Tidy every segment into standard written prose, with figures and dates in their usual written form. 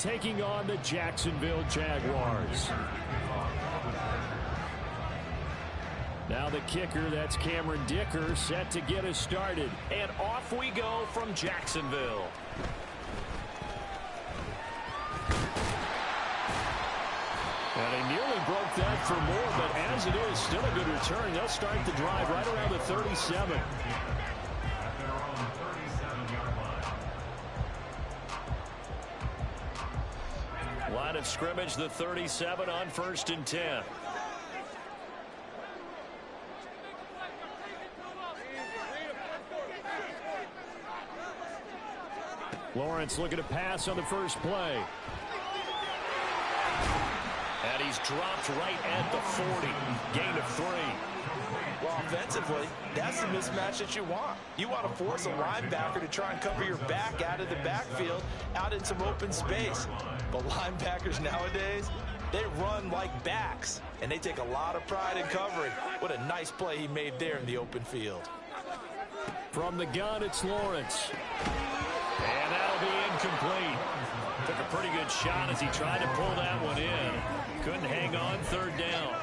taking on the Jacksonville Jaguars. Now the kicker, that's Cameron Dicker, set to get us started. And off we go from Jacksonville. And he nearly broke that for more, but as it is, still a good return. They'll start the drive right around the 37. Line of scrimmage, the 37 on 1st and 10. Lawrence looking to pass on the first play. And he's dropped right at the 40. Gain of 3. Well, offensively, that's the mismatch that you want. You want to force a linebacker to try and cover your back out of the backfield, out in some open space. But linebackers nowadays, they run like backs, and they take a lot of pride in covering. What a nice play he made there in the open field. From the gun, it's Lawrence. And that'll be incomplete. Took a pretty good shot as he tried to pull that one in. Couldn't hang on, 3rd down.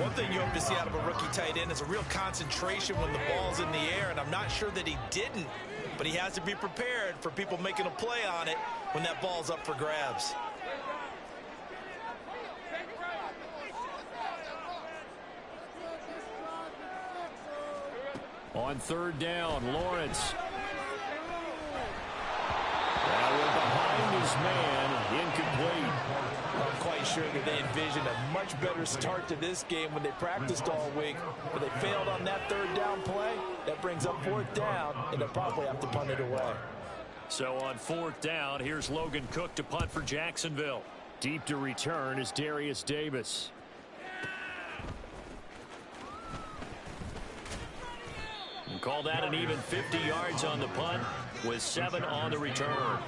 One thing you hope to see out of a rookie tight end is a real concentration when the ball's in the air, and I'm not sure that he didn't, but he has to be prepared for people making a play on it when that ball's up for grabs. On 3rd down, Lawrence. Now we're behind his man, incomplete. I'm quite sure that they envisioned a much better start to this game when they practiced all week, but they failed on that 3rd down play. That brings up 4th down, and they'll probably have to punt it away. So on 4th down, here's Logan Cook to punt for Jacksonville. Deep to return is Darius Davis. And call that an even 50 yards on the punt with 7 on the return.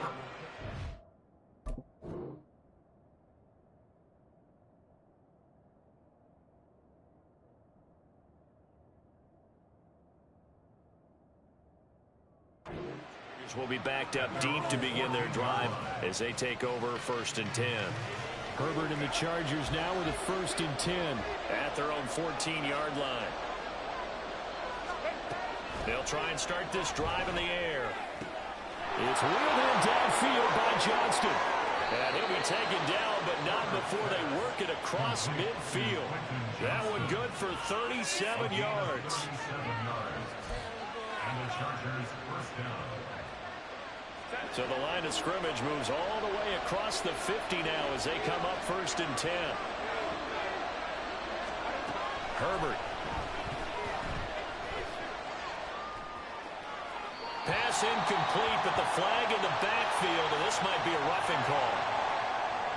Will be backed up deep to begin their drive as they take over 1st and 10. Herbert and the Chargers now with a 1st and 10 at their own 14-yard line. They'll try and start this drive in the air. It's wheeled in downfield by Johnston. And he'll be taken down, but not before they work it across midfield. That one good for 37 yards. And the Chargers first down. So the line of scrimmage moves all the way across the 50 now as they come up 1st and 10. Herbert. Pass incomplete, but the flag in the backfield, and this might be a roughing call.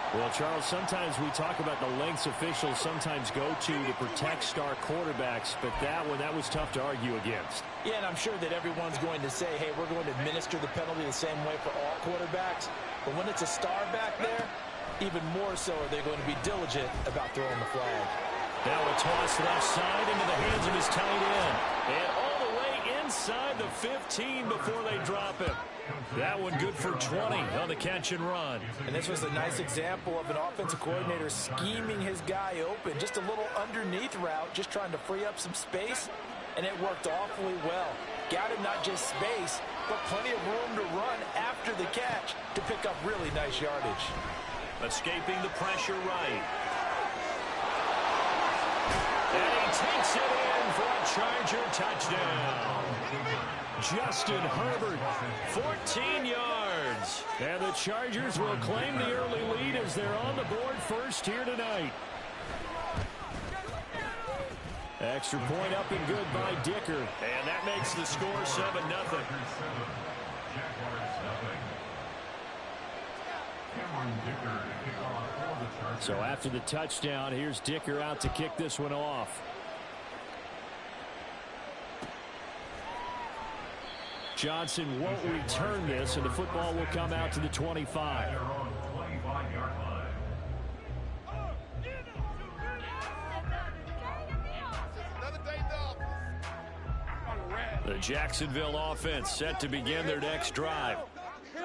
Well, Charles, sometimes we talk about the lengths officials sometimes go to protect star quarterbacks, but that was tough to argue against. Yeah, and I'm sure that everyone's going to say, hey, we're going to administer the penalty the same way for all quarterbacks. But when it's a star back there, even more so are they going to be diligent about throwing the flag. Now a toss left side into the hands of his tight end. And all the way inside the 15 before they drop him. That one good for 20 on the catch and run. And this was a nice example of an offensive coordinator scheming his guy open. Just a little underneath route, just trying to free up some space. And it worked awfully well. Got him not just space, but plenty of room to run after the catch to pick up really nice yardage. Escaping the pressure right. And he takes it in for a Charger touchdown. Justin Herbert, 14 yards. And the Chargers will claim the early lead as they're on the board first here tonight. Extra point up and good by Dicker. And that makes the score 7-0. So after the touchdown, here's Dicker out to kick this one off. Johnson won't return this, and the football will come out to the 25. The Jacksonville offense set to begin their next drive.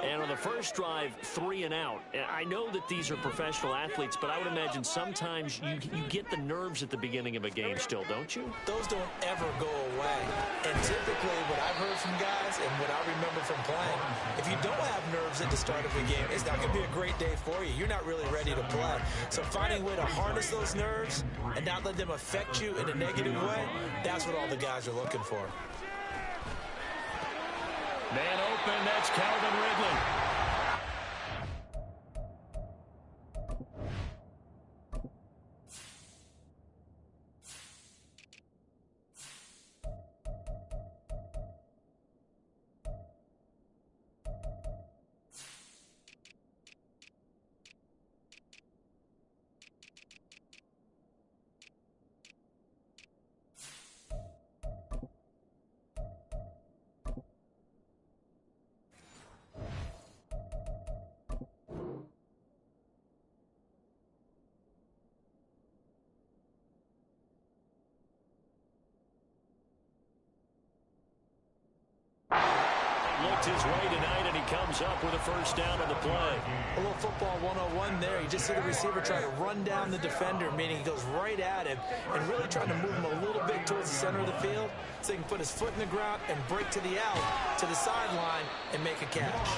And on the first drive, 3 and out. I know that these are professional athletes, but I would imagine sometimes you get the nerves at the beginning of a game still, don't you? Those don't ever go away. And typically what I've heard from guys and what I remember from playing, if you don't have nerves at the start of a game, it's not going to be a great day for you. You're not really ready to play. So finding a way to harness those nerves and not let them affect you in a negative way, that's what all the guys are looking for. Man open, that's Calvin Ridley. Looked his way tonight, and he comes up with a first down on the play. A little football 101 there. You just see the receiver try to run down the defender, meaning he goes right at him and really trying to move him a little bit towards the center of the field so he can put his foot in the ground and break to the out, to the sideline, and make a catch.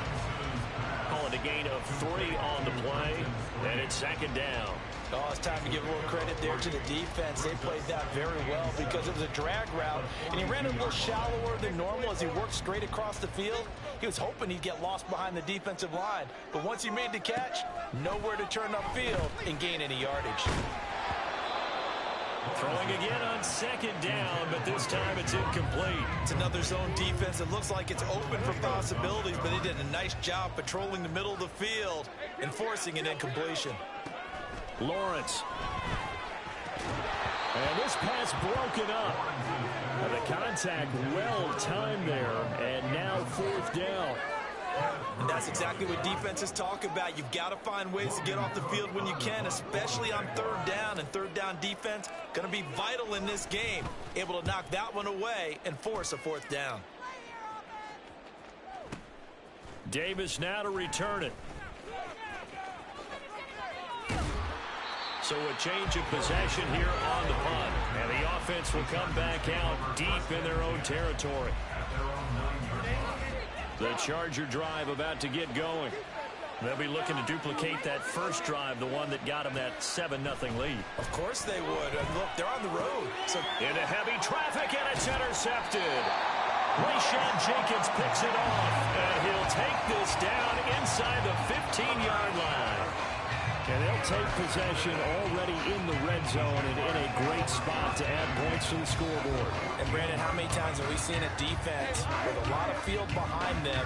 Call it a gain of 3 on the play, and it's second down. Oh, it's time to give a little credit there to the defense. They played that very well because it was a drag route, and he ran a little shallower than normal as he worked straight across the field. He was hoping he'd get lost behind the defensive line, but once he made the catch, nowhere to turn upfield and gain any yardage. Throwing again on second down, but this time it's incomplete. It's another zone defense. It looks like it's open for possibilities, but they did a nice job patrolling the middle of the field and forcing an incompletion. Lawrence. And this pass broken up. And the contact well timed there, and now fourth down. And that's exactly what defenses talk about. You've got to find ways to get off the field when you can, especially on third down. And third down defense going to be vital in this game. Able to knock that one away and force a fourth down. Davis now to return it. So a change of possession here on the punt. And the offense will come back out deep in their own territory. The Charger drive about to get going. They'll be looking to duplicate that first drive, the one that got them that 7-0 lead. Of course they would. Look, they're on the road. So into heavy traffic, and it's intercepted. Rayshawn Jenkins picks it off, and he'll take this down inside the 15-yard line. And they'll take possession already in the red zone and in a great spot to add points to the scoreboard. And, Brandon, how many times have we seen a defense with a lot of field behind them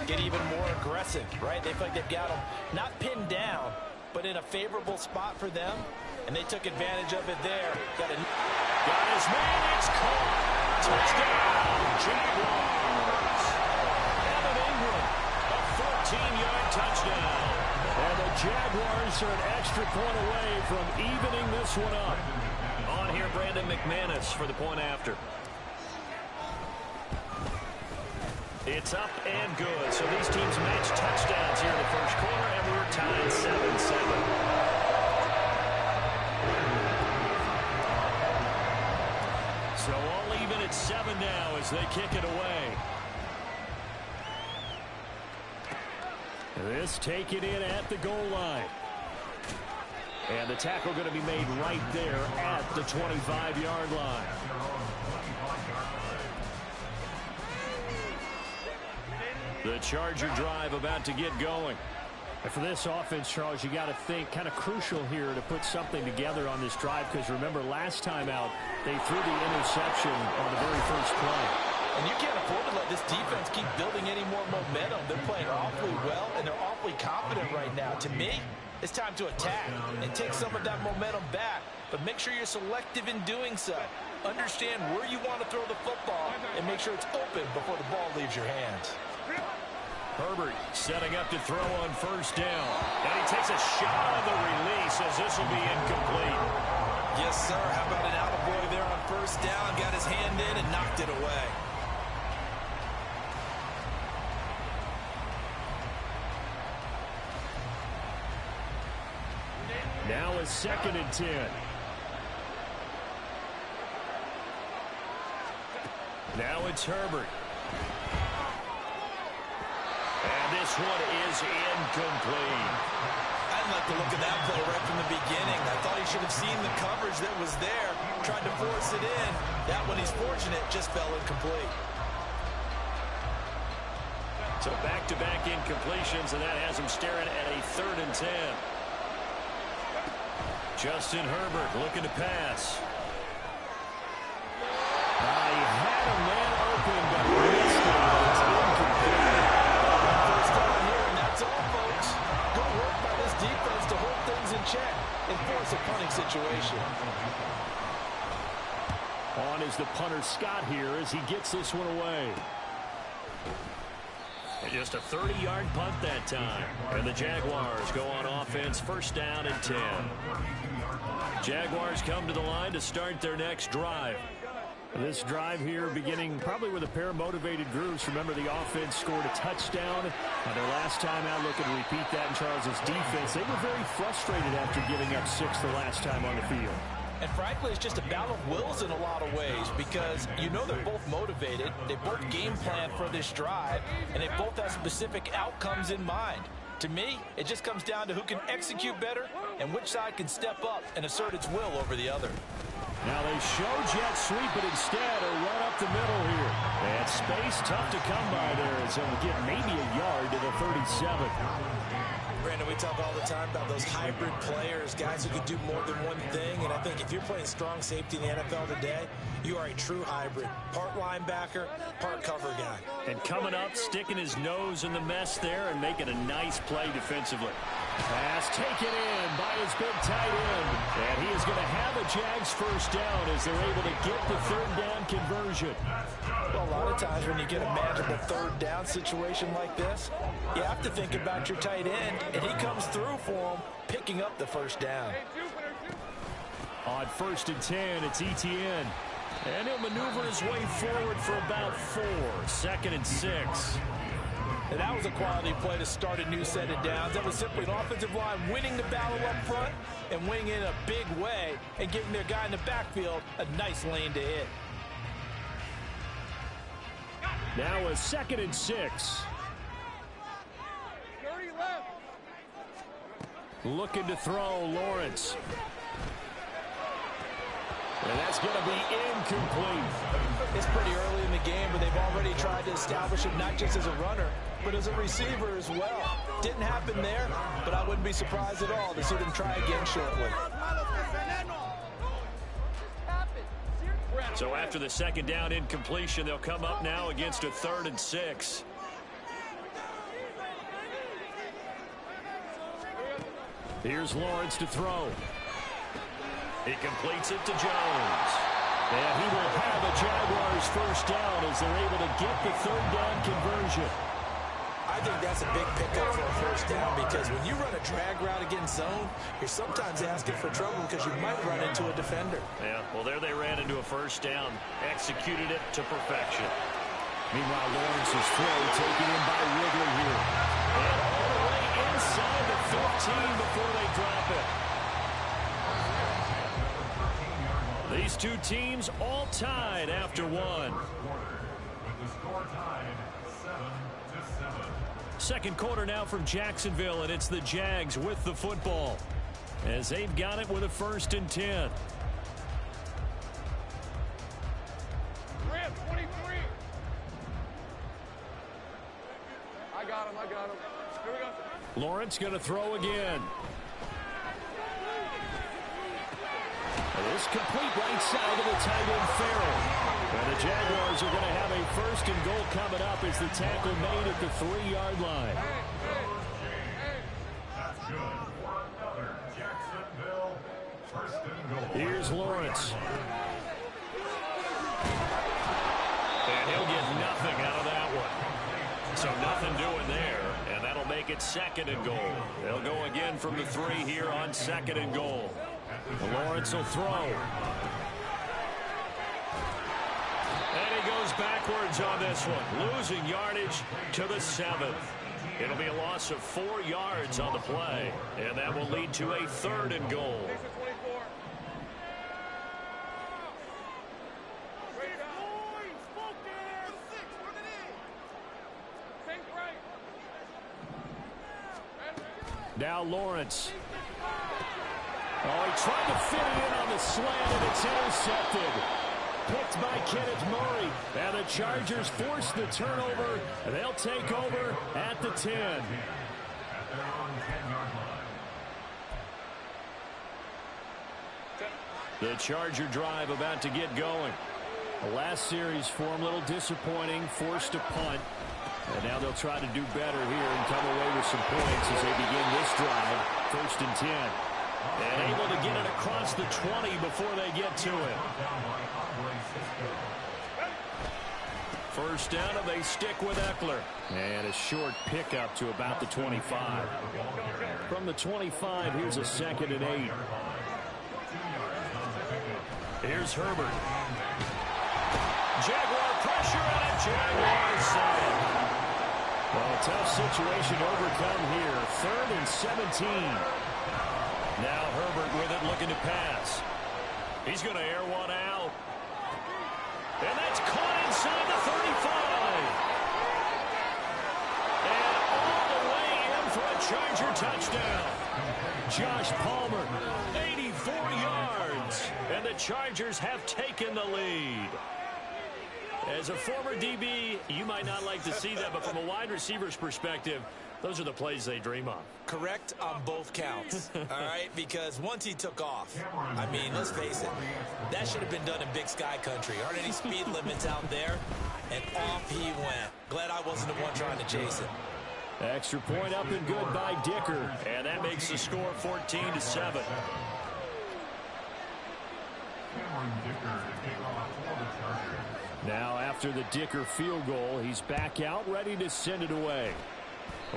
get even more aggressive, right? They feel like they've got them not pinned down, but in a favorable spot for them, and they took advantage of it there. Got his man, it's caught. Touchdown, Jaguars. Evan Ingram, a 14-yard touchdown. And the Jaguars are an extra point away from evening this one up. On here, Brandon McManus for the point after. It's up and good. So these teams match touchdowns here in the first quarter, and we're tied 7-7. So all even at 7 now as they kick it away. This taken in at the goal line. And the tackle going to be made right there at the 25-yard line. The Charger drive about to get going. And for this offense, Charles, you got to think kind of crucial here to put something together on this drive, because remember last time out they threw the interception on the very first play. And you can't afford to let this defense keep building any more momentum. They're playing awfully well, and they're awfully confident right now. To me, it's time to attack and take some of that momentum back, but make sure you're selective in doing so. Understand where you want to throw the football and make sure it's open before the ball leaves your hands. Herbert setting up to throw on first down. And he takes a shot on the release as this will be incomplete. Yes, sir. How about an attaboy there on first down? Got his hand in and knocked it away. Now a 2nd and 10. Now it's Herbert. And this one is incomplete. I didn't like the look of that play right from the beginning. I thought he should have seen the coverage that was there, tried to force it in. That one, he's fortunate, just fell incomplete. So back-to-back incompletions, and that has him staring at a 3rd and 10. Justin Herbert looking to pass. He had a man open, but missed it. It's incomplete. First down here, and that's all, folks. Good work by this defense to hold things in check and force a punting situation. On is the punter Scott here as he gets this one away. And just a 30-yard punt that time. And the Jaguars go on offense, 1st down and 10. Jaguars come to the line to start their next drive. This drive here beginning probably with a pair of motivated groups. Remember, the offense scored a touchdown on their last time out. Looking to repeat that in Charles' defense. They were very frustrated after giving up 6 the last time on the field. And frankly, it's just a battle of wills in a lot of ways because you know they're both motivated, they both game plan for this drive, and they both have specific outcomes in mind. To me, it just comes down to who can execute better and which side can step up and assert its will over the other. Now they show jet sweep, but instead a run up the middle here. And space tough to come by there as they'll get maybe a yard to the 37. Brandon, we talk all the time about those hybrid players, guys who can do more than one thing. And I think if you're playing strong safety in the NFL today, you are a true hybrid. Part linebacker, part cover guy. And coming up, sticking his nose in the mess there and making a nice play defensively. Pass taken in by his big tight end. And he is going to have a Jags 1st down as they're able to get the 3rd down conversion. Well, a lot of times when you get a manageable 3rd down situation like this, you have to think about your tight end, and he comes through for him, picking up the 1st down. On 1st and 10, it's Etienne. And he'll maneuver his way forward for about 4. 2nd and 6. And that was a quality play to start a new set of downs. That was simply an offensive line winning the battle up front and winning in a big way and giving their guy in the backfield a nice lane to hit. Now a 2nd and 6. Looking to throw, Lawrence. And that's going to be incomplete. It's pretty early in the game, but they've already tried to establish him not just as a runner, but as a receiver as well. Didn't happen there, but I wouldn't be surprised at all to see them try again shortly. So after the 2nd down incompletion, they'll come up now against a 3rd and 6. Here's Lawrence to throw. He completes it to Jones. And he will have a Jaguars 1st down as they're able to get the 3rd down conversion. I think that's a big pickup for a 1st down because when you run a drag route against zone, you're sometimes asking for trouble because you might run into a defender. Yeah, well, there they ran into a 1st down. Executed it to perfection. Meanwhile, Lawrence's throw taken in by Ridley here. And all the way inside the 15 before they drop it. These two teams all tied after one. 2nd quarter now from Jacksonville, and it's the Jags with the football as they've got it with a 1st and 10. I got him. Here we go. Lawrence going to throw again. And this complete right side of the tight end Farrell. And the Jaguars are going to have a 1st and goal coming up as the tackle made at the 3-yard line. Here's Lawrence. And he'll get nothing out of that one. So nothing doing there. And that'll make it 2nd and goal. They'll go again from the 3 here on 2nd and goal. And Lawrence will throw. And he goes backwards on this one. Losing yardage to the 7th. It'll be a loss of 4 yards on the play, and that will lead to a 3rd and goal. Now Lawrence. Oh, he tried to fit it in on the slant, and it's intercepted. Picked by Kenneth Murray. And the Chargers force the turnover, and they'll take over at the 10. The Charger drive about to get going. The last series for him, a little disappointing, forced a punt. And now they'll try to do better here and come away with some points as they begin this drive. 1st and 10. And able to get it across the 20 before they get to it. First down, and they stick with Eckler. And a short pickup to about the 25. From the 25, here's a 2nd and 8. Here's Herbert. Jaguar pressure, and a Jaguar save. Well, a tough situation to overcome here. 3rd and 17. Now Herbert with it, looking to pass. He's going to air one out. And that's caught inside the 35. And all the way in for a Charger touchdown. Josh Palmer, 84 yards. And the Chargers have taken the lead. As a former DB, you might not like to see that, but from a wide receiver's perspective, those are the plays they dream of. Correct on both counts, all right? Because once he took off, I mean, let's face it, that should have been done in Big Sky Country. Aren't any speed limits out there? And off he went. Glad I wasn't the one trying to chase it. Extra point up and good by Dicker. And that makes the score 14-7. Now after the Dicker field goal, he's back out, ready to send it away.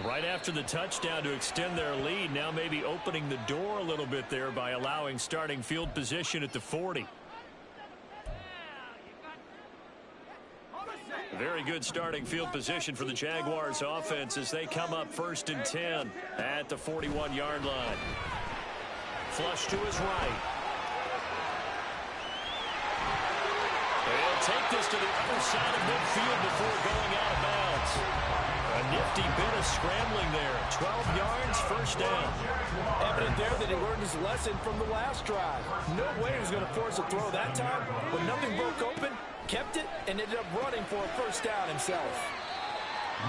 Right after the touchdown to extend their lead, now maybe opening the door a little bit there by allowing starting field position at the 40. Very good starting field position for the Jaguars offense as they come up 1st and 10 at the 41-yard line. Flush to his right. They'll take this to the other side of midfield before going out of bounds. A nifty bit of scrambling there. 12 yards, 1st down. Evident there that he learned his lesson from the last drive. No way he was going to force a throw that time. When nothing broke open, kept it, and ended up running for a 1st down himself.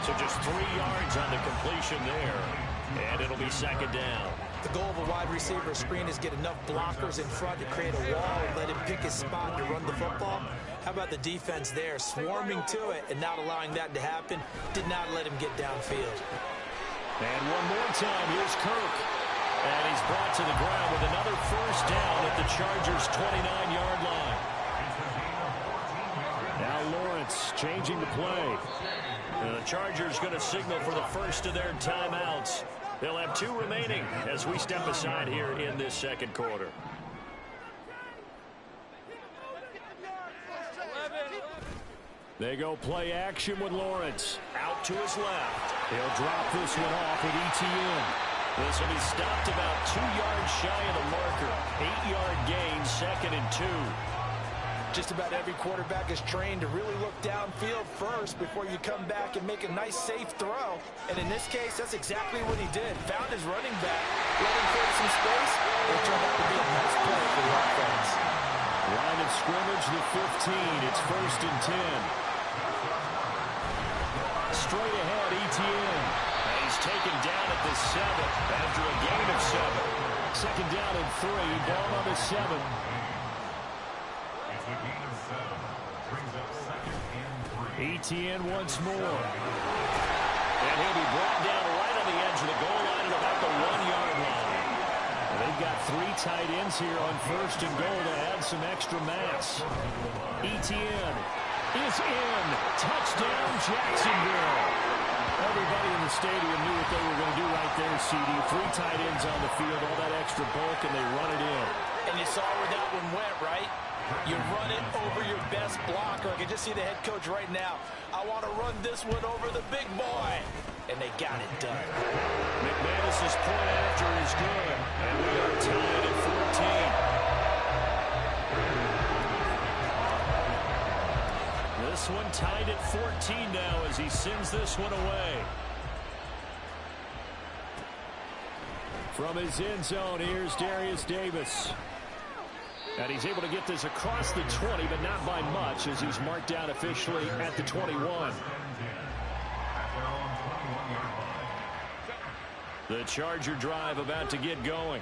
So just 3 yards on the completion there. And it'll be 2nd down. The goal of a wide receiver screen is get enough blockers in front to create a wall and let him pick his spot to run the football. How about the defense there, swarming to it and not allowing that to happen? Did not let him get downfield. And one more time, here's Kirk. And he's brought to the ground with another 1st down at the Chargers' 29-yard line. Now Lawrence changing the play. And the Chargers going to signal for the first of their timeouts. They'll have 2 remaining as we step aside here in this 2nd quarter. They go play action with Lawrence. Out to his left. He'll drop this one off with ETN. This will be stopped about 2 yards shy of the marker. 8-yard gain, 2nd and 2. Just about every quarterback is trained to really look downfield first before you come back and make a nice, safe throw. And in this case, that's exactly what he did. Found his running back, let him create some space. It turned out to be a nice play for the offense. Line of scrimmage, the 15. It's 1st and 10. Straight ahead, ETN. And he's taken down at the 7 after a gain of 7. 2nd down and 3. Ball on the 7. ETN once more. And he'll be brought down right on the edge of the goal line at about the 1-yard line. And they've got 3 tight ends here on 1st and goal to add some extra mass. ETN is in. Touchdown, Jacksonville. Everybody in the stadium knew what they were going to do right there, CD. 3 tight ends on the field, all that extra bulk, and they run it in. And you saw where that one went, right? You run it over your best blocker. I can just see the head coach right now. I want to run this one over the big boy. And they got it done. McManus's point after is good. And we are tied at 14. This one tied at 14 now as he sends this one away. From his end zone, here's Darius Davis. And he's able to get this across the 20, but not by much as he's marked down officially at the 21. The Charger drive about to get going.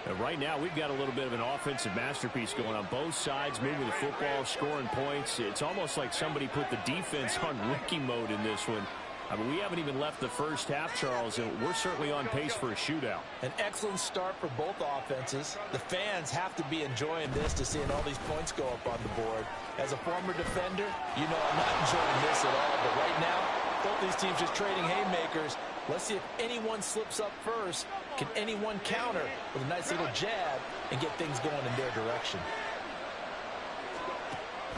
And right now, we've got a little bit of an offensive masterpiece going on both sides, moving the football, scoring points. It's almost like somebody put the defense on rookie mode in this one. I mean, we haven't even left the first half, Charles, and we're certainly on pace for a shootout. An excellent start for both offenses. The fans have to be enjoying this to seeing all these points go up on the board. As a former defender, you know I'm not enjoying this at all. But right now, both these teams just trading haymakers. Let's see if anyone slips up first. Can anyone counter with a nice little jab and get things going in their direction?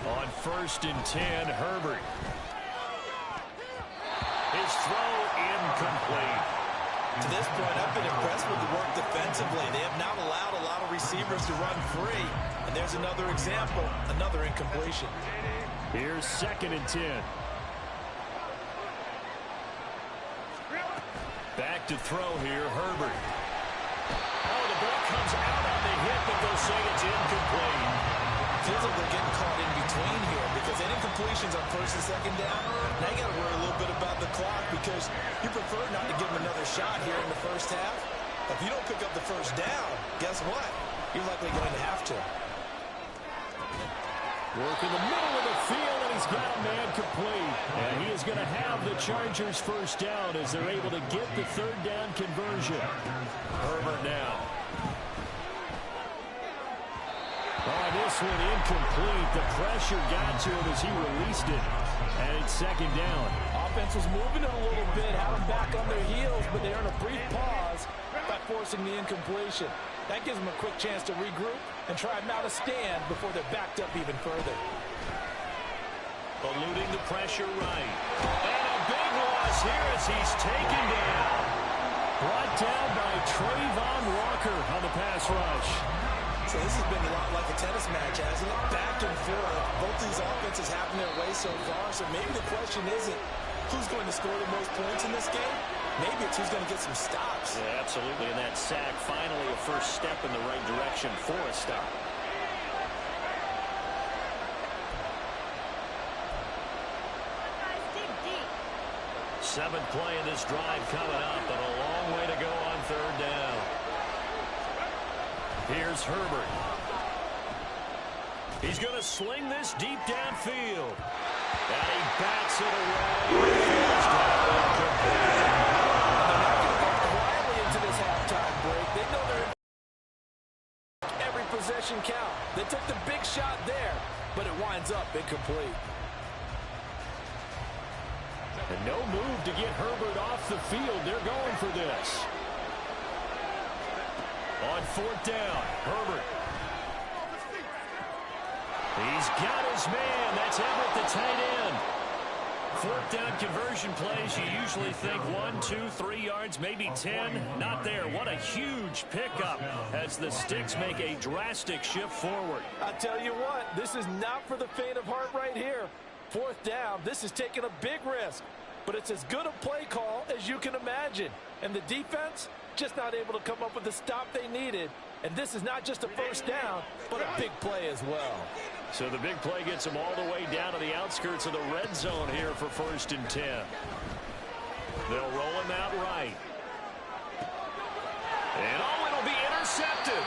On 1st and 10, Herbert. His throw incomplete. To this point, I've been impressed with the work defensively. They have not allowed a lot of receivers to run free. And there's another example, another incompletion. Here's 2nd and 10. Back to throw here, Herbert. Oh, the ball comes out on the hit, but they'll say it's incomplete. Feels like they're getting caught in between here because any completions on 1st and 2nd down, now you got to worry a little bit about the clock because you prefer not to give them another shot here in the first half. If you don't pick up the 1st down, guess what? You're likely going to have to. Work in the middle of the field, and he's got a man complete. And he is going to have the Chargers 1st down as they're able to get the 3rd down conversion. Herbert now. Oh, this one incomplete. The pressure got to him as he released it. And it's 2nd down. Offense was moving it a little bit, had them back on their heels, but they earn a brief pause by forcing the incompletion. That gives them a quick chance to regroup and try and mount a stand before they're backed up even further. Eluding the pressure right. And a big loss here as he's taken down. Brought down by Trayvon Walker on the pass rush. So this has been a lot like a tennis match, hasn't it? Back and forth. Both these offenses having their way so far. So maybe the question isn't who's going to score the most points in this game. Maybe it's who's going to get some stops. Yeah, absolutely. And that sack, finally a first step in the right direction for a stop. Seventh play in this drive coming up, and a long way to go on 3rd down. Here's Herbert. He's going to sling this deep downfield. And he bats it away. Quietly into this halftime break. They know they're every possession count. They took the big shot there, but it winds up incomplete. And no move to get Herbert off the field. They're going for this. On 4th down, Herbert. He's got his man. That's Everett, the tight end. 4th down conversion plays, you usually think 1, 2, 3 yards, maybe 10. Not there. What a huge pickup as the Sticks make a drastic shift forward. I tell you what, this is not for the faint of heart right here. 4th down, this is taking a big risk. But it's as good a play call as you can imagine. And the defense just not able to come up with the stop they needed. And this is not just a 1st down, but a big play as well. So the big play gets them all the way down to the outskirts of the red zone here for 1st and 10. They'll roll him out right. And oh, it'll be intercepted.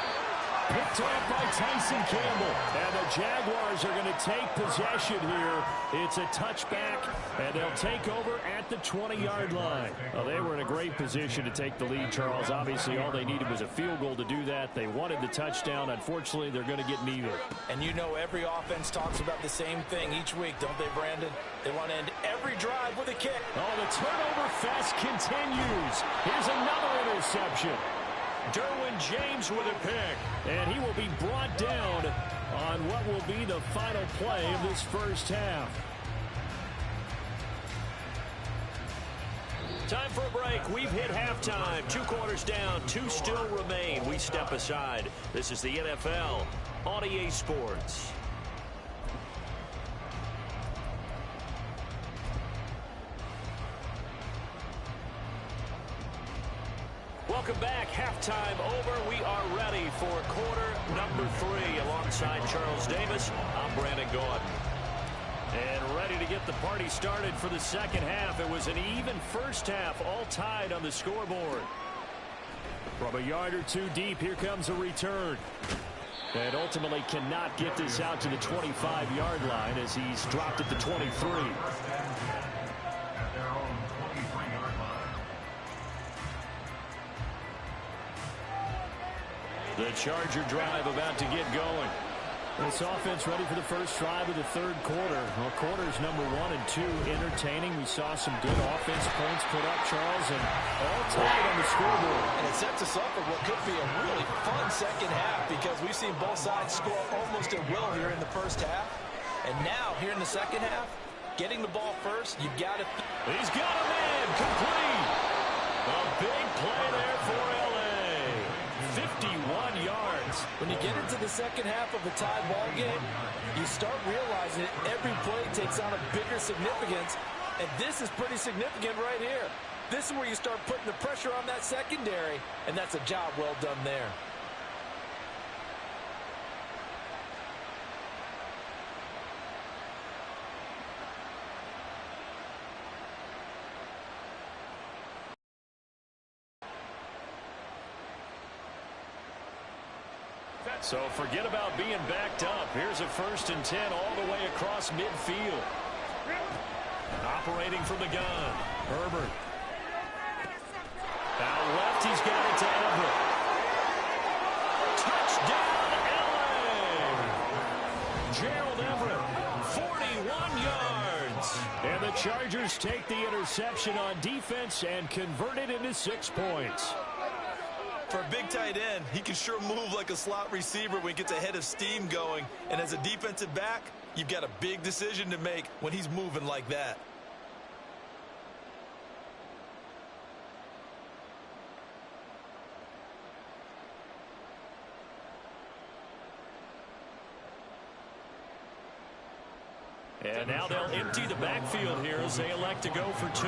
Picked off by Tyson Campbell. And the Jaguars are going to take possession here. It's a touchback, and they'll take over at the 20-yard line. Well, they were in a great position to take the lead, Charles. Obviously, all they needed was a field goal to do that. They wanted the touchdown. Unfortunately, they're going to get neither. And you know every offense talks about the same thing each week, don't they, Brandon? They want to end every drive with a kick. Oh, the turnover fest continues. Here's another interception. Derwin James with a pick. And he will be brought down on what will be the final play of this first half. Time for a break. We've hit halftime. 2 quarters down. 2 still remain. We step aside. This is the NFL on EA Sports. Welcome back. Halftime over. We are ready for quarter number 3. Alongside Charles Davis, I'm Brandon Gaudin. And ready to get the party started for the second half. It was an even first half, all tied on the scoreboard. From a yard or 2 deep, here comes a return. And ultimately cannot get this out to the 25-yard line as he's dropped at the 23. The Charger drive about to get going. This offense ready for the first drive of the third quarter. Well, quarters number 1 and 2 entertaining. We saw some good offense points put up, Charles, and all tied on the scoreboard. And it sets us up for what could be a really fun second half because we've seen both sides score almost at will here in the first half. And now, here in the second half, getting the ball first, you've got to... He's got a man complete. A big play there for L.A. 51 yards. When you get into the second half of a tie ball game, you start realizing that every play takes on a bigger significance, and this is pretty significant right here. This is where you start putting the pressure on that secondary, and that's a job well done there. So forget about being backed up. Here's a 1st and 10 all the way across midfield. Operating from the gun. Herbert. Out left, he's got it to Everett. Touchdown, L.A. Gerald Everett, 41 yards. And the Chargers take the interception on defense and convert it into 6 points. For a big tight end, he can sure move like a slot receiver when he gets a head of steam going. And as a defensive back, you've got a big decision to make when he's moving like that. And now they'll empty the backfield here as they elect to go for 2.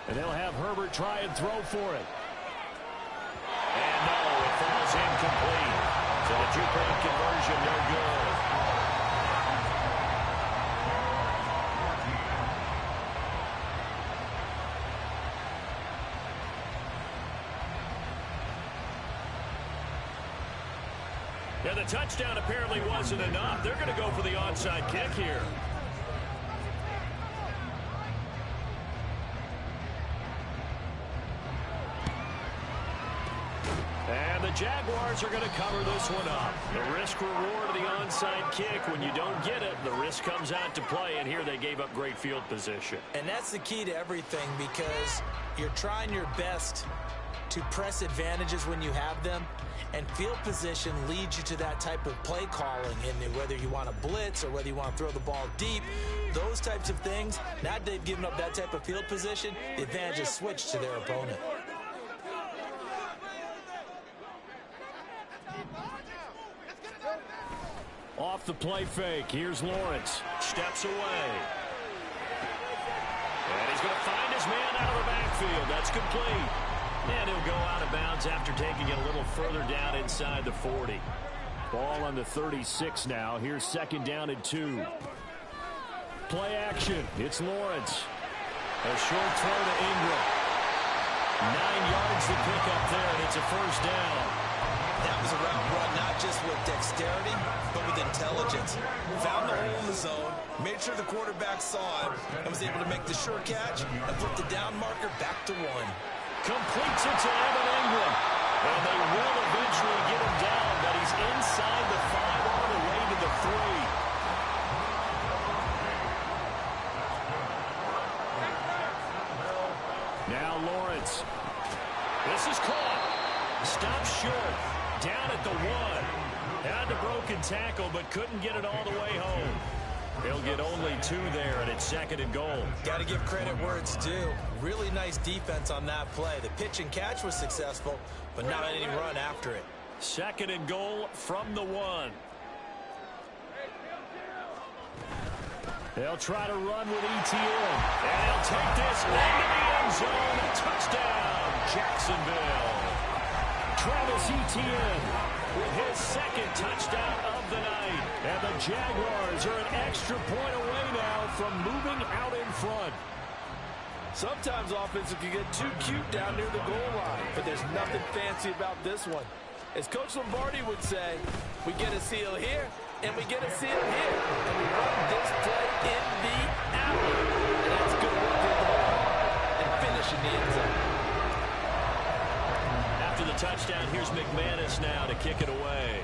And they'll have Herbert try and throw for it. And no, it falls incomplete. So the 2-point conversion, no good. Yeah, the touchdown apparently wasn't enough. They're going to go for the onside kick here. And the Jaguars are going to cover this one up. The risk-reward of the onside kick. When you don't get it, the risk comes out to play, and here they gave up great field position. And that's the key to everything because you're trying your best to press advantages when you have them, and field position leads you to that type of play calling, and whether you want to blitz or whether you want to throw the ball deep, those types of things. Now that they've given up that type of field position, the advantage is switched to their opponent. Off the play fake, here's Lawrence. Steps away. And he's going to find his man out of the backfield. That's complete. And he'll go out of bounds after taking it a little further down inside the 40. Ball on the 36 now. Here's 2nd down and 2. Play action. It's Lawrence. A short throw to Ingram. 9 yards to pick up there, and it's a 1st down. That was a route run not just with dexterity, but with intelligence. Found the hole in the zone, made sure the quarterback saw it, and was able to make the sure catch and flip the down marker back to 1. Completes it to Evan Ingram. And they will eventually get him down, but he's inside the 5 all the way to the 3. defense. This is caught. Stopped short. Down at the 1. Had the broken tackle, but couldn't get it all the way home. They'll get only 2 there, and it's 2nd and goal. Got to give credit where it's due. Really nice defense on that play. The pitch and catch was successful, but not any run after it. 2nd and goal from the 1. They'll try to run with Etienne. And they'll take this into the end zone. Touchdown, Jacksonville. Travis Etienne with his 2nd touchdown of the night. And the Jaguars are an extra point away now from moving out in front. Sometimes offense can get too cute down near the goal line, but there's nothing fancy about this one. As Coach Lombardi would say, we get a seal here, and we get a seal here. And we run this play in the alley. And that's good work in the ball and finish in the end zone. After the touchdown, here's McManus now to kick it away.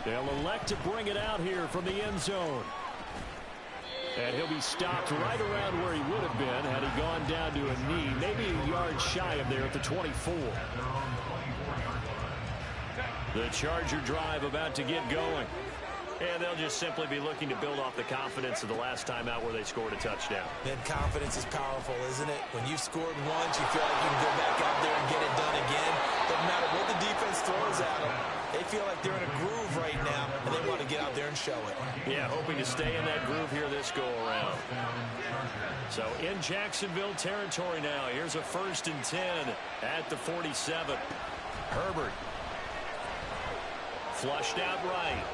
They'll elect to bring it out here from the end zone. And he'll be stopped right around where he would have been had he gone down to a knee, maybe a yard shy of there at the 24. The Charger drive about to get going. And they'll just simply be looking to build off the confidence of the last time out where they scored a touchdown. Then confidence is powerful, isn't it? When you've scored once, you feel like you can go back out there and get it done again. Doesn't matter what the defense throws at them. They feel like they're in a groove right now, and they want to get out there and show it. Yeah, hoping to stay in that groove here this go-around. So in Jacksonville territory now. Here's a 1st and 10 at the 47. Herbert. Flushed out right.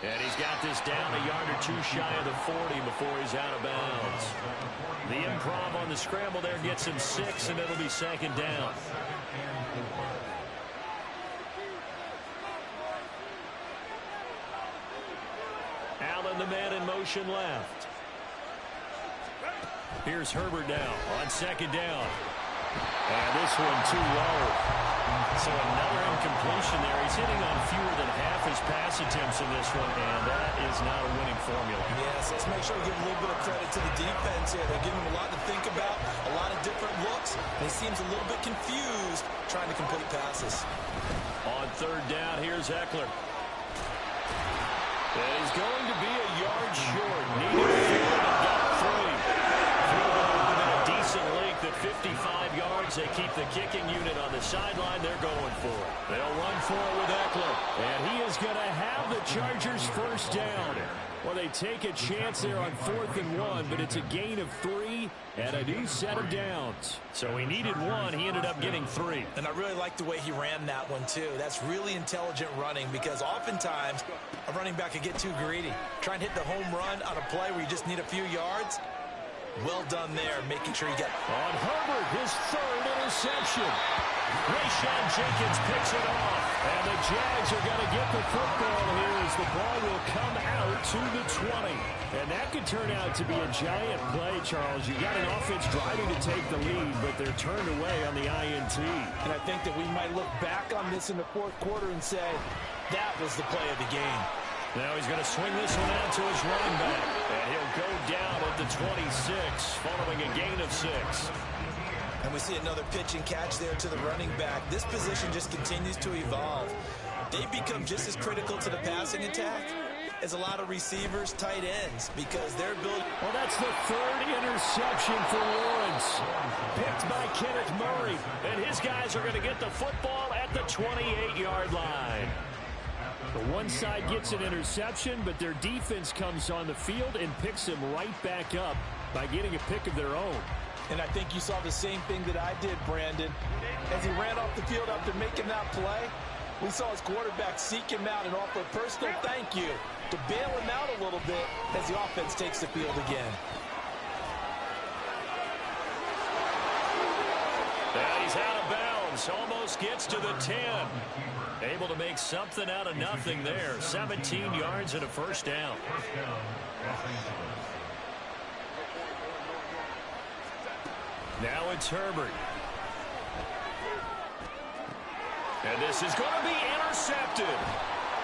And he's got this down a yard or 2 shy of the 40 before he's out of bounds. The improv on the scramble there gets him 6, and it'll be 2nd down. Allen, the man in motion left. Here's Herbert now on 2nd down. And this one too low. So another incompletion there. He's hitting on fewer than half his pass attempts in this one, and that is not a winning formula. Yes, let's make sure we give a little bit of credit to the defense here. They're giving him a lot to think about, a lot of different looks, and he seems a little bit confused trying to complete passes. On 3rd down, here's Eckler. And he's going to be a yard short. Needed 4 and got 3. Field goal within a decent length at 55 yards. They keep the kicking unit on the sideline. They're going for it. They'll run for it with Eckler. And he is going to have the Chargers 1st down. Well, they take a chance there on 4th and 1, but it's a gain of 3 and a new set of downs. So he needed 1. He ended up getting 3. And I really like the way he ran that one, too. That's really intelligent running because oftentimes a running back can get too greedy. Try and hit the home run on a play where you just need a few yards. Well done there, making sure you get... On Herbert, his 3rd interception. Rayshawn Jenkins picks it off. And the Jags are going to get the football here as the ball will come out to the 20. And that could turn out to be a giant play, Charles. You got an offense driving to take the lead, but they're turned away on the INT. And I think that we might look back on this in the 4th quarter and say, that was the play of the game. Now he's going to swing this one out to his running back. And he'll go down at the 26, following a gain of 6. And we see another pitch and catch there to the running back. This position just continues to evolve. They become just as critical to the passing attack as a lot of receivers, tight ends, because they're building. Well, that's the 3rd interception for Lawrence. Picked by Kenneth Murray. And his guys are going to get the football at the 28-yard line. The one side gets an interception, but their defense comes on the field and picks him right back up by getting a pick of their own. And I think you saw the same thing that I did, Brandon. As he ran off the field after making that play, we saw his quarterback seek him out and offer a personal thank you to bail him out a little bit as the offense takes the field again. And he's out of bounds. Almost gets to the 10. Able to make something out of nothing there. 17 yards and a 1st down. Now it's Herbert. And this is going to be intercepted.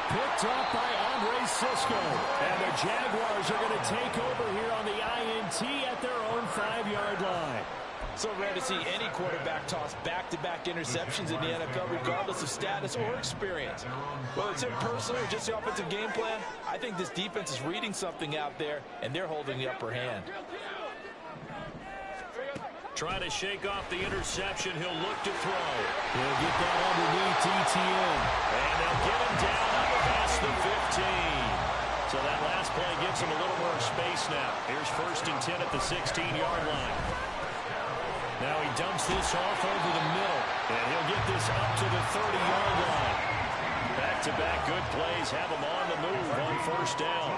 Picked up by Andre Cisco. And the Jaguars are going to take over here on the INT at their own 5-yard line. So rare to see any quarterback toss back-to-back interceptions in the NFL, regardless of status or experience. Whether it's impersonal or just the offensive game plan, I think this defense is reading something out there, and they're holding the upper hand. Trying to shake off the interception. He'll look to throw. He'll get that underneath ETN. And they'll get him down up past the 15. So that last play gives him a little more space now. Here's 1st and 10 at the 16-yard line. Now he dumps this off over the middle. And he'll get this up to the 30-yard line. Back-to-back good plays have him on the move on 1st down.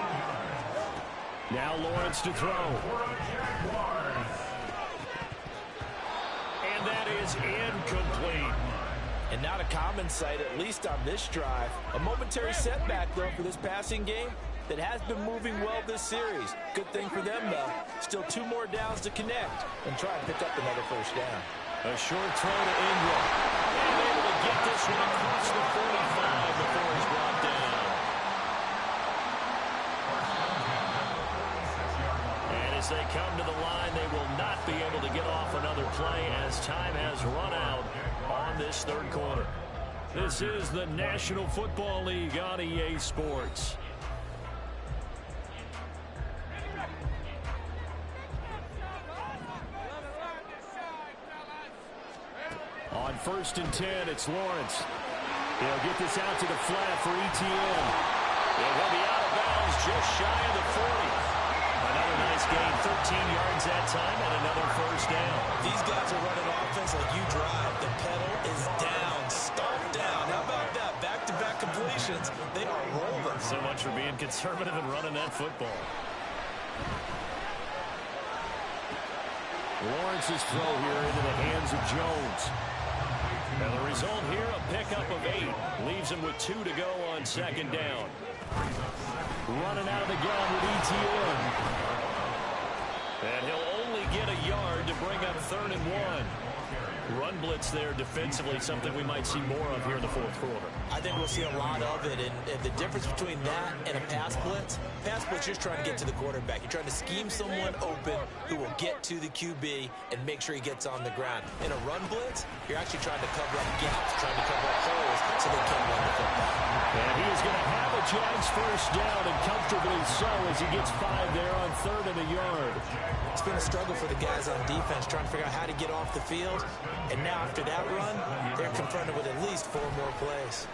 Now Lawrence to throw. And that is incomplete. And not a common sight, at least on this drive. A momentary setback, though, for this passing game that has been moving well this series. Good thing for them, though. Still 2 more downs to connect and try and pick up another 1st down. A short throw to Ingram. And able to get this one across the 45 before he's brought down. And as they come to the line, they will not be able to get off another play as time has run out on this 3rd quarter. This is the National Football League on EA Sports. On 1st and 10, it's Lawrence. He'll get this out to the flat for ETN. He'll be out of bounds just shy of the 40. Another nice gain, 13 yards that time, and another 1st down. These guys are running offense like you drive. The pedal is down, start down. How about that? Back-to-back completions. They are rolling. So much for being conservative and running that football. Lawrence's throw here into the hands of Jones. And the result here, a pickup of 8. Leaves him with 2 to go on 2nd down. Running out of the gun with ETN. And he'll only get a yard to bring up 3rd and 1. Run blitz there defensively, something we might see more of here in the 4th quarter. I think we'll see a lot of it, and the difference between that and a pass blitz, you're just trying to get to the quarterback. You're trying to scheme someone open who will get to the QB and make sure he gets on the ground. In a run blitz, you're actually trying to cover up gaps, trying to cover up holes so they can't run the football. And he is going to have a Jags 1st down, and comfortably so as he gets 5 there on 3rd and a yard. It's been a struggle for the guys on defense trying to figure out how to get off the field. And now after that run, they're confronted with at least 4 more plays.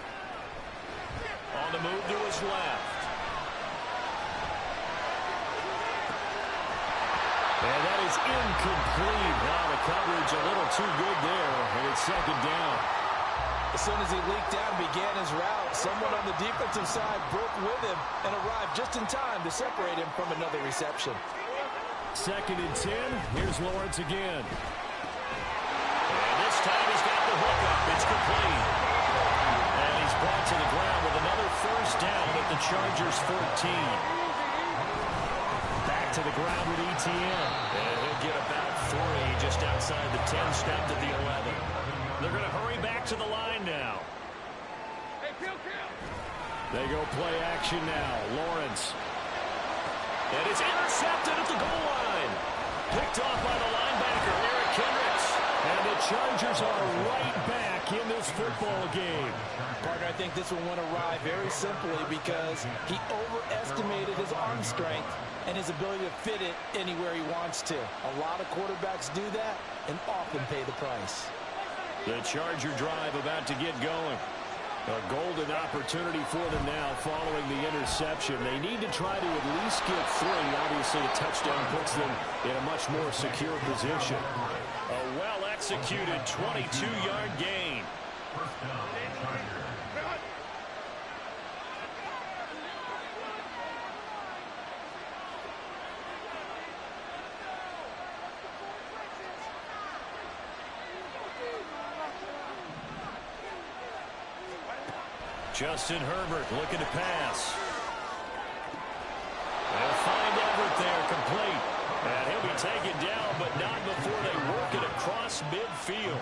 On the move to his left. And that is incomplete. Now the coverage a little too good there, and it's 2nd down. As soon as he leaked out and began his route, someone on the defensive side broke with him and arrived just in time to separate him from another reception. 2nd and 10. Here's Lawrence again. And this time he's got the hook up. It's complete. And he's brought to the ground with another 1st down at the Chargers 14. Back to the ground with ETN. And he'll get about 3 just outside the 10, stopped at the 11. They're going to hurry back to the line now. They go play action now. Lawrence. And it's intercepted at the goal line. Picked off by the linebacker, Eric Kendricks. And the Chargers are right back in this football game. Partner, I think this one went awry very simply because he overestimated his arm strength and his ability to fit it anywhere he wants to. A lot of quarterbacks do that and often pay the price. The Charger drive about to get going. A golden opportunity for them now following the interception. They need to try to at least get 3. Obviously, a touchdown puts them in a much more secure position. A well-executed 22-yard gain. Justin Herbert looking to pass. They'll find Everett there, complete. And he'll be taken down, but not before they work it across midfield.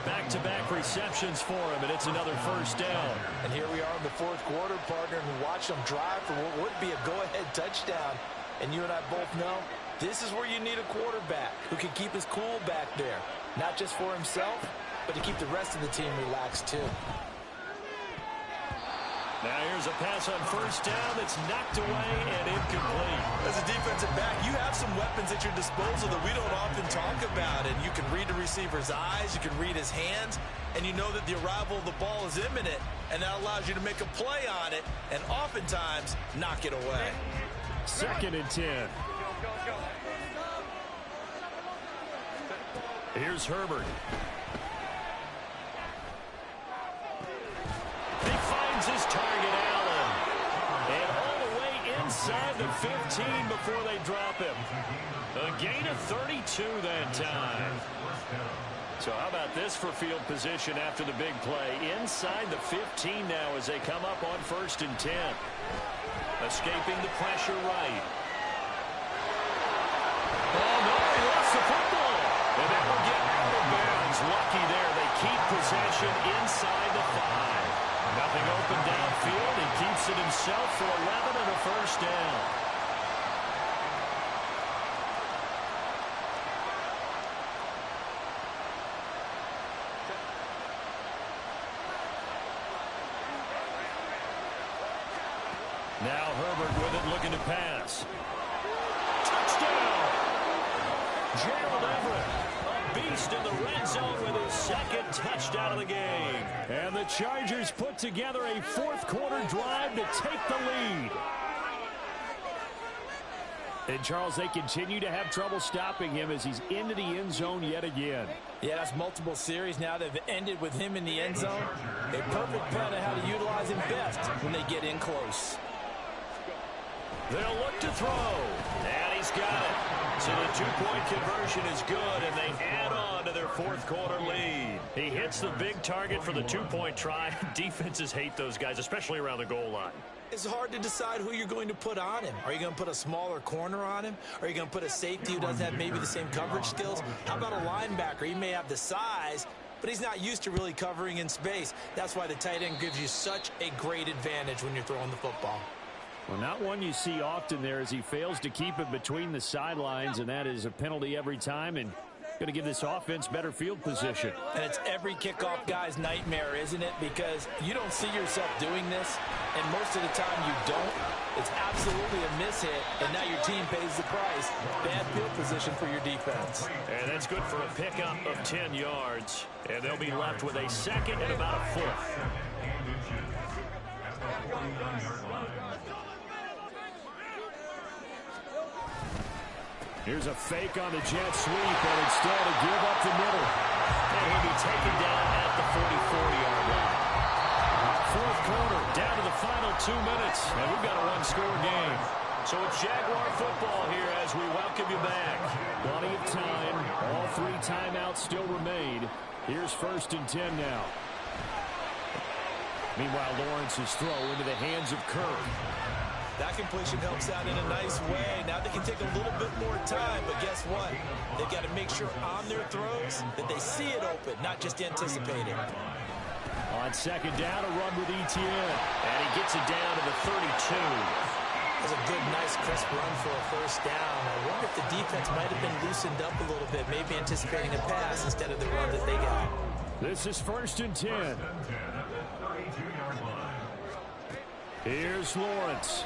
Back-to-back receptions for him, and it's another first down. And here we are in the fourth quarter, partner, and watch them drive for what would be a go-ahead touchdown. And you and I both know this is where you need a quarterback who can keep his cool back there. Not just for himself, but to keep the rest of the team relaxed too. Now here's a pass on first down that's knocked away and incomplete. As a defensive back, you have some weapons at your disposal that we don't often talk about. And you can read the receiver's eyes, you can read his hands, and you know that the arrival of the ball is imminent, and that allows you to make a play on it and oftentimes knock it away. 2nd and 10. Here's Herbert. He finds his target, Allen. And all the way inside the 15 before they drop him. A gain of 32 that time. So how about this for field position after the big play? Inside the 15 now as they come up on 1st and 10. Escaping the pressure right. Oh, no, he lost the football. And that will get out of bounds. Lucky there. They keep possession inside the 5. Nothing open downfield. He keeps it himself for 11 and a first down. Now Herbert with it, looking to pass. Touchdown! Gerald Everett, a beast in the red zone with his 2nd touchdown of the game. And the Chargers put together a fourth quarter drive to take the lead. And, Charles, they continue to have trouble stopping him as he's into the end zone yet again. Yeah, that's multiple series now that have ended with him in the end zone. A perfect plan on how to utilize him best when they get in close. They'll look to throw. And he's got it. So the 2-point conversion is good, and they add on to their fourth quarter lead. He hits the big target for the 2-point try. Defenses hate those guys, especially around the goal line. It's hard to decide who you're going to put on him. Are you going to put a smaller corner on him? Are you going to put a safety who doesn't have maybe the same coverage skills? How about a linebacker? He may have the size, but he's not used to really covering in space. That's why the tight end gives you such a great advantage when you're throwing the football. Well, not one you see often there as he fails to keep it between the sidelines, and that is a penalty every time, and going to give this offense better field position. And it's every kickoff guy's nightmare, isn't it? Because you don't see yourself doing this, and most of the time you don't. It's absolutely a mishit, and now your team pays the price. Bad field position for your defense. And that's good for a pickup of 10 yards, and they'll be left with a 2nd and about a 4th. Here's a fake on the jet sweep, and instead to give up the middle. And he'll be taken down at the 44-yard line. Fourth quarter, down to the final 2 minutes, and we've got a one-score game. So it's Jaguar football here as we welcome you back. Plenty of time. All 3 timeouts still remain. Here's 1st and 10 now. Meanwhile, Lawrence's throw into the hands of Kirk. That completion helps out in a nice way. Now they can take a little bit more time, but guess what? They've got to make sure on their throws that they see it open, not just anticipate it. On 2nd down, a run with Etienne. And he gets it down to the 32. That's a good, nice, crisp run for a first down. I wonder if the defense might have been loosened up a little bit, maybe anticipating a pass instead of the run that they got. This is 1st and 10. Here's Lawrence.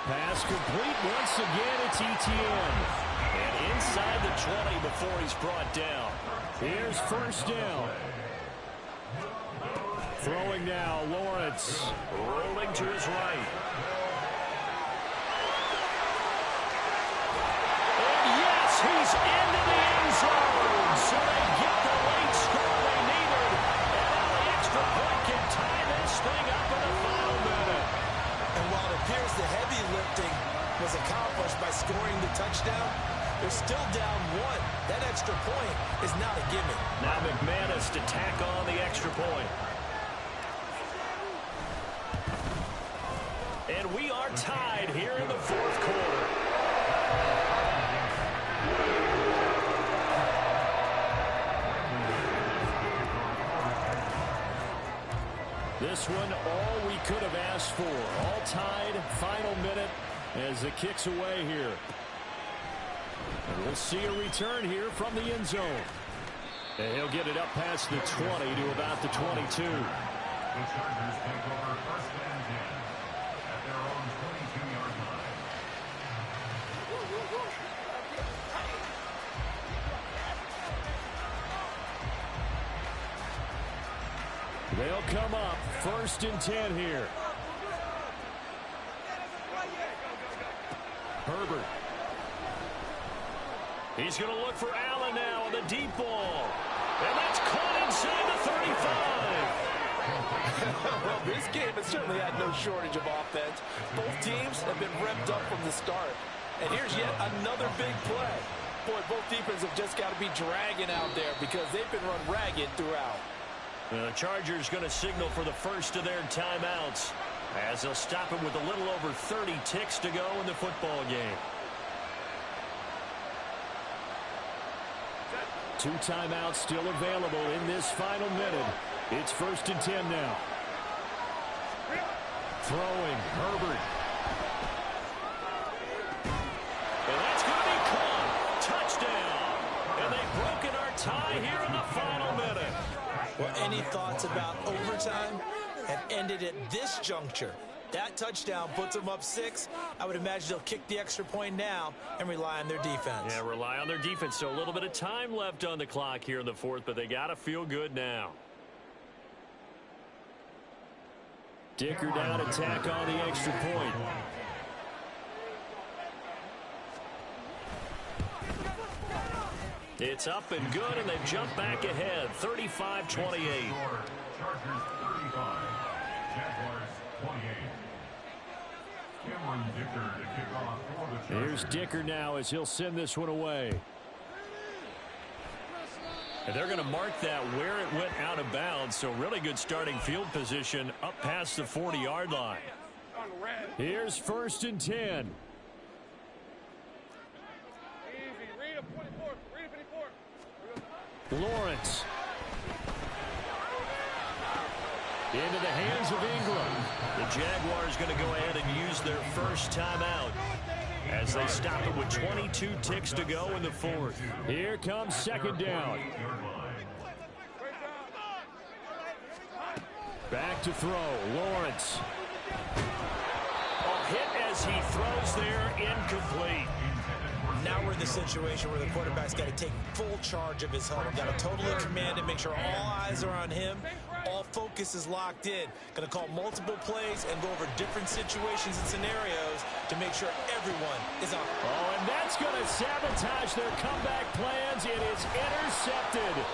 Pass complete once again. It's Etienne. And inside the 20 before he's brought down. Here's 1st down. Throwing now, Lawrence. Rolling to his right. And yes, he's into the end zone. So they get the late score they needed. And now the extra point can tie this thing up in the final minute. And while it appears the heavy lifting was accomplished by scoring the touchdown, they're still down 1. That extra point is not a gimme. Now McManus to tack on the extra point. And we are tied here in the fourth quarter. This one, all we could have asked for. All tied, final minute as it kicks away here. And we'll see a return here from the end zone. And he'll get it up past the 20 to about the 22. The Chargers take over first and 10 at their own 22-yard line. They'll come up first and 10 here. Herbert. He's going to look for Allen now on the deep ball. And that's caught inside the 35. Well, this game has certainly had no shortage of offense. Both teams have been revved up from the start. And here's yet another big play. Boy, both defenses have just got to be dragging out there because they've been run ragged throughout. The Chargers going to signal for the first of their timeouts as they'll stop it with a little over 30 ticks to go in the football game. 2 timeouts still available in this final minute. It's first and 10 now. Throwing, Herbert. And that's going to be caught. Touchdown. And they've broken our tie here in the final minute. Well, any thoughts about overtime have ended at this juncture. That touchdown puts them up 6. I would imagine they'll kick the extra point now and rely on their defense. Yeah, rely on their defense. So a little bit of time left on the clock here in the fourth, but they got to feel good now. Dicker down to tack on the extra point. It's up and good, and they've jumped back ahead, 35-28. Chargers 35, Jaguars 28. Cameron Dicker to kick off for the Chargers. Here's Dicker now as he'll send this one away. And they're going to mark that where it went out of bounds, so really good starting field position up past the 40-yard line. Here's first and 10. Lawrence. Into the hands of Ingram. The Jaguars going to go ahead and use their first timeout as they stop it with 22 ticks to go in the fourth. Here comes second down. Back to throw. Lawrence. A hit as he throws there, incomplete. Now we're in the situation where the quarterback's got to take full charge of his huddle. Got to totally command it, make sure all eyes are on him. All focus is locked in. Going to call multiple plays and go over different situations and scenarios to make sure everyone is on. Oh, and that's going to sabotage their comeback plans. It is intercepted.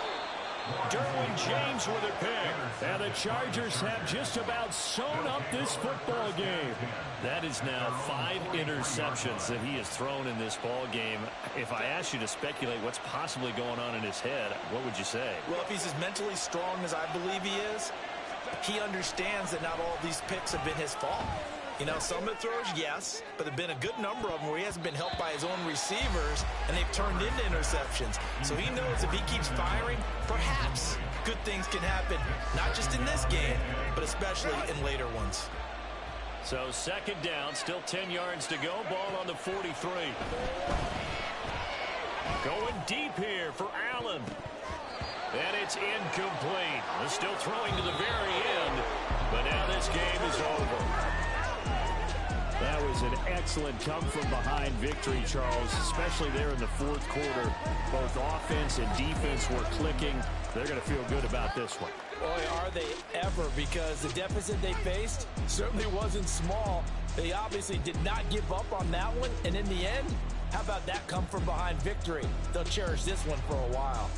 Derwin James with a pick. And the Chargers have just about sewn up this football game. That is now 5 interceptions that he has thrown in this ball game. If I asked you to speculate what's possibly going on in his head, what would you say? Well, if he's as mentally strong as I believe he is, he understands that not all these picks have been his fault. You know, some of the throws, yes, but there have been a good number of them where he hasn't been helped by his own receivers, and they've turned into interceptions. So he knows if he keeps firing, perhaps good things can happen, not just in this game, but especially in later ones. So second down, still 10 yards to go, ball on the 43. Going deep here for Allen. And it's incomplete. They're still throwing to the very end, but now this game is over. That was an excellent come-from-behind victory, Charles, especially there in the fourth quarter. Both offense and defense were clicking. They're going to feel good about this one. Boy, are they ever, because the deficit they faced certainly wasn't small. They obviously did not give up on that one, and in the end, how about that come-from-behind victory? They'll cherish this one for a while.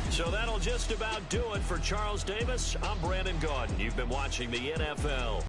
So that'll just about do it for Charles Davis. I'm Brandon Gaudin. You've been watching the NFL.